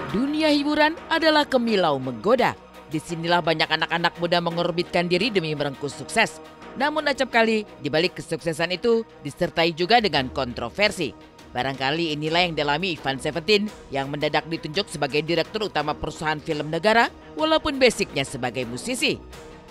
Dunia hiburan adalah kemilau menggoda. Disinilah banyak anak-anak muda mengorbitkan diri demi merengkuh sukses. Namun acap kali, di balik kesuksesan itu disertai juga dengan kontroversi. Barangkali inilah yang dialami Ivan Seventeen yang mendadak ditunjuk sebagai direktur utama perusahaan film negara walaupun basicnya sebagai musisi.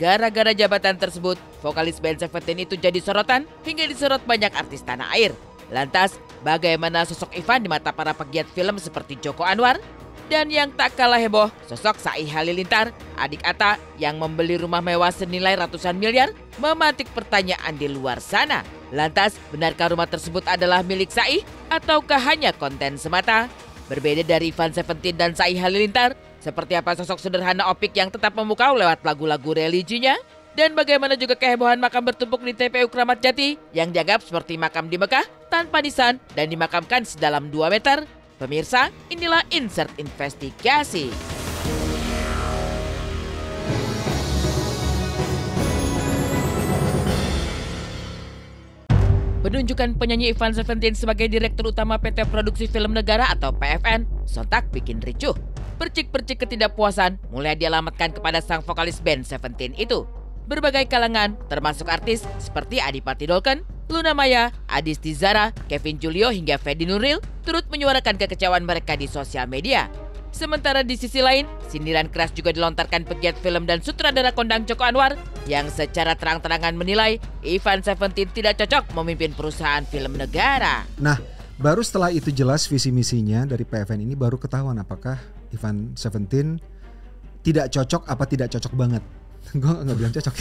Gara-gara jabatan tersebut, vokalis band Seventeen itu jadi sorotan hingga disorot banyak artis tanah air. Lantas, bagaimana sosok Ivan di mata para pegiat film seperti Joko Anwar? Dan yang tak kalah heboh, sosok Sai Halilintar, adik Atta yang membeli rumah mewah senilai ratusan miliar, memantik pertanyaan di luar sana. Lantas, benarkah rumah tersebut adalah milik Sai ataukah hanya konten semata? Berbeda dari Ivan Seventeen dan Sai Halilintar, seperti apa sosok sederhana Opik yang tetap memukau lewat lagu-lagu religinya? Dan bagaimana juga kehebohan makam bertumpuk di TPU Kramat Jati yang dianggap seperti makam di Mekah tanpa nisan dan dimakamkan sedalam 2 meter? Pemirsa, inilah insert investigasi. Penunjukan penyanyi Ivan Seventeen sebagai Direktur Utama PT Produksi Film Negara atau PFN sontak bikin ricuh. Percik-percik ketidakpuasan mulai dialamatkan kepada sang vokalis band Seventeen itu. Berbagai kalangan, termasuk artis seperti Adipati Dolken, Luna Maya, Adisti Zara, Kevin Julio hingga Fedi Nuril turut menyuarakan kekecewaan mereka di sosial media. Sementara di sisi lain, sindiran keras juga dilontarkan pegiat film dan sutradara kondang Joko Anwar yang secara terang-terangan menilai Ivan Seventeen tidak cocok memimpin perusahaan film negara. Nah, baru setelah itu jelas visi misinya dari PFN ini baru ketahuan apakah Ivan Seventeen tidak cocok apa tidak cocok banget. Gue gak bilang cocok.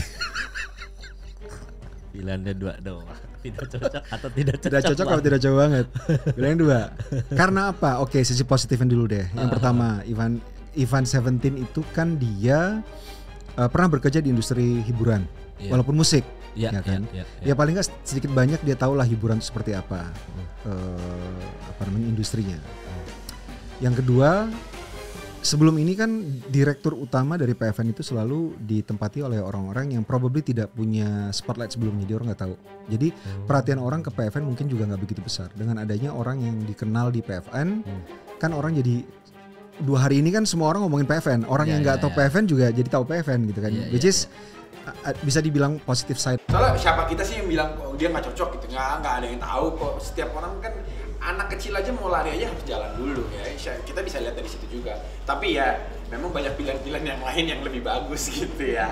Bilangnya 2 dong. Tidak cocok atau tidak cocok. Tidak cocok atau tidak cocok banget. Bilangnya 2. Karena apa? Oke, sisi positifnya dulu deh. Yang pertama, Ivan Seventeen itu kan dia pernah bekerja di industri hiburan, walaupun musik, ya kan. Ya paling nggak sedikit banyak dia tahu lah hiburan itu seperti apa, industrinya. Yang kedua, sebelum ini kan direktur utama dari PFN itu selalu ditempati oleh orang-orang yang probably tidak punya spotlight sebelumnya, dia orang nggak tahu. Jadi perhatian orang ke PFN mungkin juga nggak begitu besar. Dengan adanya orang yang dikenal di PFN, kan orang jadi 2 hari ini kan semua orang ngomongin PFN. Orang yang nggak tahu PFN juga jadi tahu PFN gitu kan. Which is bisa dibilang positive side. Soalnya siapa kita sih yang bilang oh, dia nggak cocok gitu? Nggak ada yang tahu kok. Setiap orang kan anak kecil aja mau lari aja harus jalan dulu ya. Kita bisa lihat dari situ juga. Tapi ya memang banyak pilihan-pilihan yang lain yang lebih bagus gitu ya.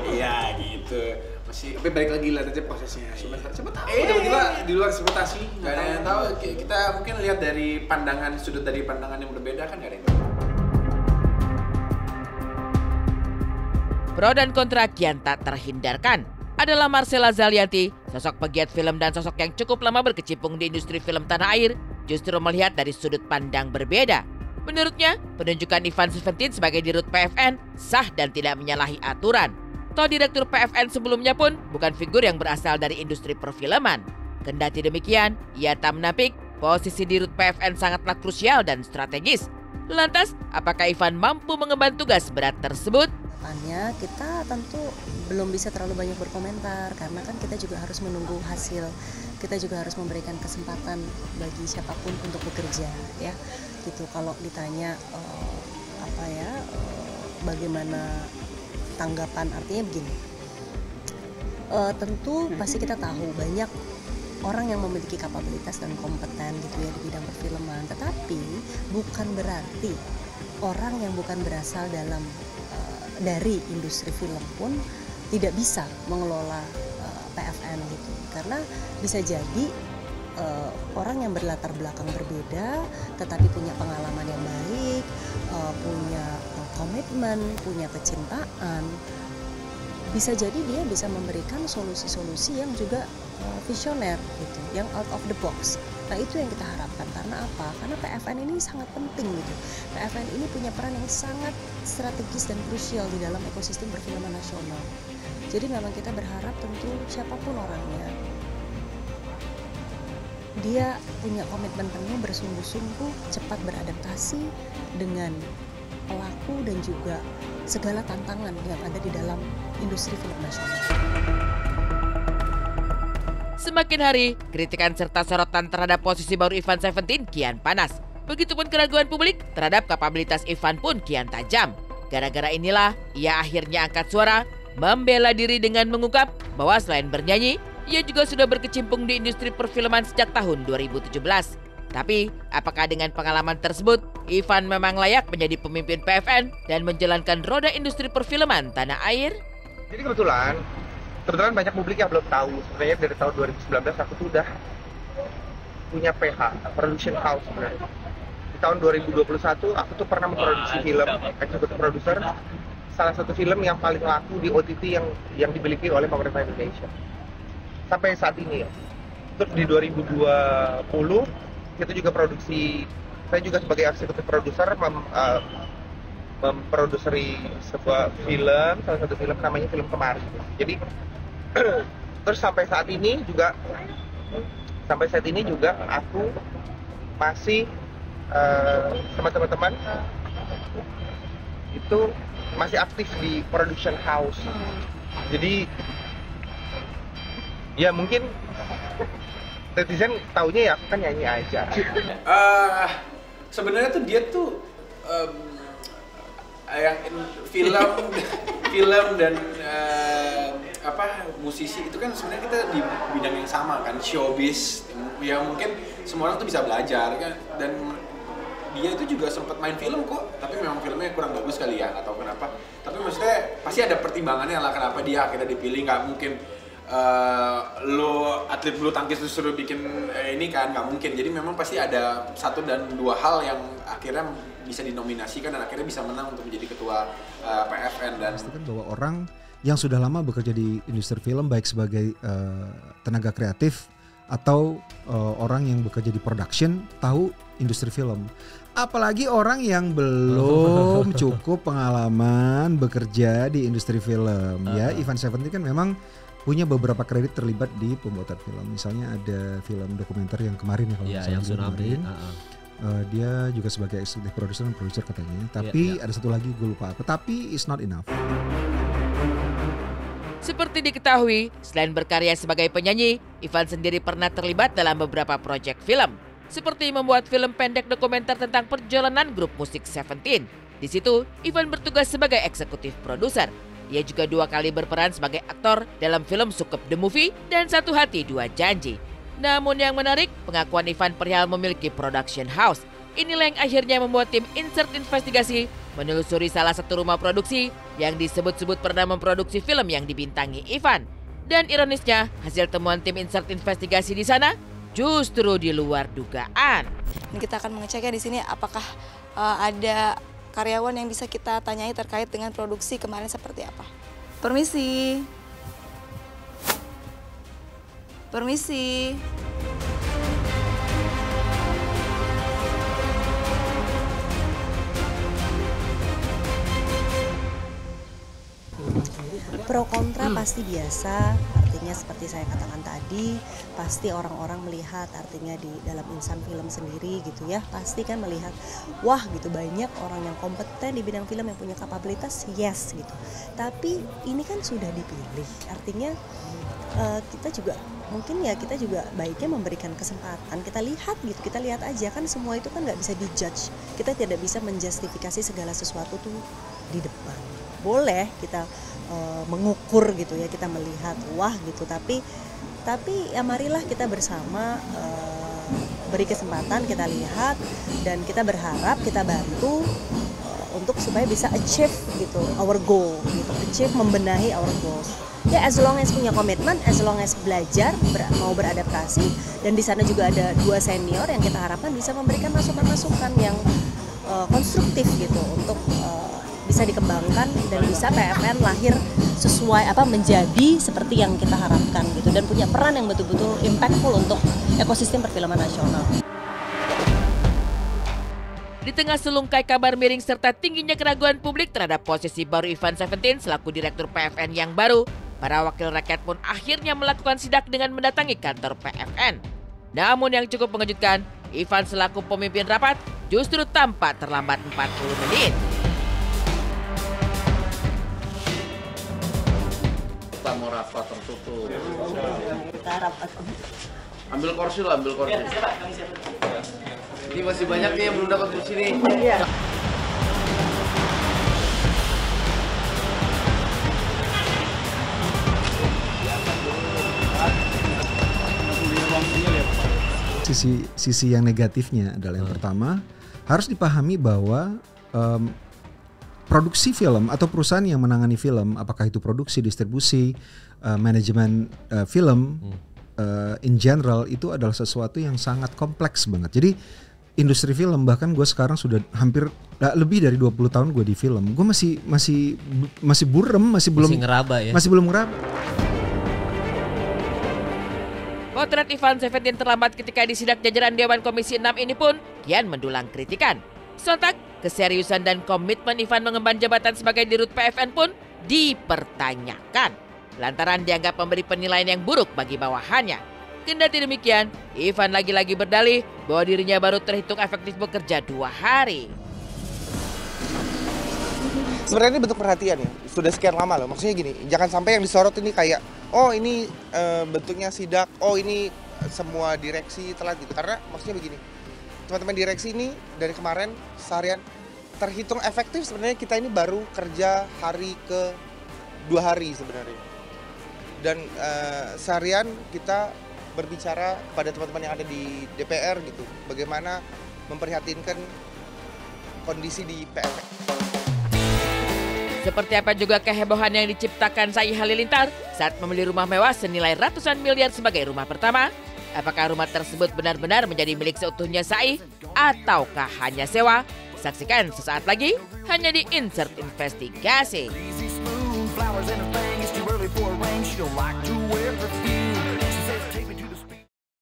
Iya gitu. Tapi balik lagi lihat aja prosesnya. Siapa tahu tiba-tiba di luar ekspektasi. Nggak ada yang tahu. Kita mungkin lihat dari sudut dari pandangan yang berbeda kan nggak ada yang tahu. Pro dan kontra kian tak terhindarkan. Adalah Marcella Zalianty, sosok pegiat film dan sosok yang cukup lama berkecimpung di industri film tanah air, justru melihat dari sudut pandang berbeda. Menurutnya, penunjukan Ivan Seventeen sebagai dirut PFN sah dan tidak menyalahi aturan. Toh direktur PFN sebelumnya pun bukan figur yang berasal dari industri perfilman. Kendati demikian, ia tak menampik posisi dirut PFN sangatlah krusial dan strategis. Lantas, apakah Ivan mampu mengemban tugas berat tersebut? Kita tentu belum bisa terlalu banyak berkomentar karena kan kita juga harus menunggu hasil. Kita juga harus memberikan kesempatan bagi siapapun untuk bekerja ya. Gitu kalau ditanya bagaimana tanggapan, artinya begini. Tentu pasti kita tahu banyak orang yang memiliki kapabilitas dan kompeten gitu ya di bidang perfilman, tetapi bukan berarti orang yang bukan berasal dari industri film pun tidak bisa mengelola PFN gitu, karena bisa jadi orang yang berlatar belakang berbeda tetapi punya pengalaman yang baik, punya komitmen, punya kecintaan, bisa jadi dia bisa memberikan solusi-solusi yang juga visioner gitu, yang out of the box. Nah itu yang kita harapkan. Karena apa? Karena PFN ini sangat penting gitu. PFN ini punya peran yang sangat strategis dan krusial di dalam ekosistem perfilman nasional. Jadi memang kita berharap tentu siapapun orangnya, dia punya komitmen penuh, bersungguh-sungguh, cepat beradaptasi dengan pelaku dan juga segala tantangan yang ada di dalam industri film nasional. Semakin hari, kritikan serta sorotan terhadap posisi baru Ivan Seventeen kian panas. Begitupun keraguan publik terhadap kapabilitas Ivan pun kian tajam. Gara-gara inilah ia akhirnya angkat suara membela diri dengan mengungkap bahwa selain bernyanyi, ia juga sudah berkecimpung di industri perfilman sejak tahun 2017. Tapi, apakah dengan pengalaman tersebut, Ivan memang layak menjadi pemimpin PFN dan menjalankan roda industri perfilman tanah air? Jadi kebetulan banyak publik yang belum tahu. Sebenarnya dari tahun 2019 aku tuh udah punya PH, production house sebenarnya. Di tahun 2021 aku tuh pernah memproduksi film, executive producer, salah satu film yang paling laku di OTT yang dimiliki oleh pemerintah Indonesia. Sampai saat ini ya. Terus di 2020 kita juga produksi, saya juga sebagai executive producer memproduseri sebuah film, salah satu film namanya Film Kemari. Jadi terus sampai saat ini juga aku masih sama teman-teman itu masih aktif di production house. Jadi ya mungkin netizen taunya ya aku kan nyanyi aja. Sebenarnya tuh dia tuh yang film dan musisi itu kan sebenarnya kita di bidang yang sama kan, showbiz. Ya mungkin semua orang tuh bisa belajar kan, dan dia itu juga sempat main film kok, tapi memang filmnya kurang bagus kali ya, atau kenapa. Tapi maksudnya pasti ada pertimbangannya lah kenapa dia akhirnya dipilih. Nggak mungkin atlet bulu tangkis disuruh bikin ini kan, nggak mungkin. Jadi memang pasti ada satu dan dua hal yang akhirnya bisa dinominasikan dan akhirnya bisa menang untuk menjadi ketua PFN. Dan pastikan bahwa orang yang sudah lama bekerja di industri film, baik sebagai tenaga kreatif atau orang yang bekerja di production, tahu industri film. Apalagi orang yang belum cukup pengalaman bekerja di industri film. Ya, Ivan Seventeen kan memang punya beberapa kredit terlibat di pembuatan film. Misalnya ada film dokumenter yang kemarin ya, kalau yang Tsunami. Dia juga sebagai executive producer dan producer katanya. Tapi ada satu lagi gue lupa apa. Tapi it's not enough. Seperti diketahui, selain berkarya sebagai penyanyi, Ivan sendiri pernah terlibat dalam beberapa proyek film. Seperti membuat film pendek dokumenter tentang perjalanan grup musik Seventeen. Di situ, Ivan bertugas sebagai eksekutif produser. Ia juga 2 kali berperan sebagai aktor dalam film Sukup The Movie dan Satu Hati Dua Janji. Namun yang menarik, pengakuan Ivan perihal memiliki production house. Inilah yang akhirnya membuat tim Insert Investigasi menelusuri salah satu rumah produksi yang disebut-sebut pernah memproduksi film yang dibintangi Ivan. Dan ironisnya, hasil temuan tim Insert Investigasi di sana justru di luar dugaan. Kita akan mengeceknya di sini apakah ada karyawan yang bisa kita tanyai terkait dengan produksi kemarin seperti apa. Permisi. Permisi. Pro kontra pasti biasa, artinya seperti saya katakan tadi, pasti orang-orang melihat, artinya di dalam insan film sendiri gitu ya, pasti kan melihat, wah gitu banyak orang yang kompeten di bidang film yang punya kapabilitas, yes gitu. Tapi ini kan sudah dipilih, artinya kita juga mungkin ya kita juga baiknya memberikan kesempatan, kita lihat gitu, kita lihat aja kan semua itu kan nggak bisa dijudge, kita tidak bisa menjustifikasi segala sesuatu tuh di depan. Boleh kita mengukur gitu ya, kita melihat wah gitu, tapi ya marilah kita bersama beri kesempatan, kita lihat dan kita berharap, kita bantu untuk supaya bisa achieve gitu our goal gitu, achieve membenahi our goals. Ya as long as punya komitmen, as long as belajar, mau beradaptasi, dan di sana juga ada 2 senior yang kita harapkan bisa memberikan masukan-masukan yang konstruktif gitu untuk bisa dikembangkan dan bisa PFN lahir sesuai menjadi seperti yang kita harapkan gitu, dan punya peran yang betul-betul impactful untuk ekosistem perfilman nasional. Di tengah selungkai kabar miring serta tingginya keraguan publik terhadap posisi baru Ivan Seventeen selaku direktur PFN yang baru, para wakil rakyat pun akhirnya melakukan sidak dengan mendatangi kantor PFN. Namun yang cukup mengejutkan, Ivan selaku pemimpin rapat justru tampak terlambat 40 menit. Kita mau rapat tertutup. Kita rapat. Ambil kursi lah, ambil kursi. Ini masih banyak nih yang belum dapat kursi nih. Sisi yang negatifnya adalah yang pertama harus dipahami bahwa produksi film atau perusahaan yang menangani film, apakah itu produksi, distribusi, manajemen film in general, itu adalah sesuatu yang sangat kompleks banget. Jadi industri film, bahkan gue sekarang sudah hampir lebih dari 20 tahun gue di film, gue masih burem, masih belum ngeraba ya. Masih belum ngeraba. Potret Ivan Seventeen terlambat ketika disidak jajaran Dewan Komisi 6 ini pun kian mendulang kritikan. Sontak, keseriusan dan komitmen Ivan mengemban jabatan sebagai dirut PFN pun dipertanyakan. Lantaran dianggap memberi penilaian yang buruk bagi bawahannya. Kendati demikian, Ivan lagi-lagi berdalih bahwa dirinya baru terhitung efektif bekerja 2 hari. Sebenarnya ini bentuk perhatian ya, sudah sekian lama loh. Maksudnya gini, jangan sampai yang disorot ini kayak, oh ini bentuknya sidak, oh ini semua direksi telat gitu. Karena maksudnya begini, teman-teman direksi ini dari kemarin seharian terhitung efektif sebenarnya kita ini baru kerja hari ke 2 hari sebenarnya. Dan seharian kita berbicara kepada teman-teman yang ada di DPR gitu, bagaimana memprihatinkan kondisi di PFN. Seperti apa juga kehebohan yang diciptakan Sai Halilintar saat membeli rumah mewah senilai ratusan miliar sebagai rumah pertama? Apakah rumah tersebut benar-benar menjadi milik seutuhnya Sai ataukah hanya sewa? Saksikan sesaat lagi hanya di Insert Investigasi.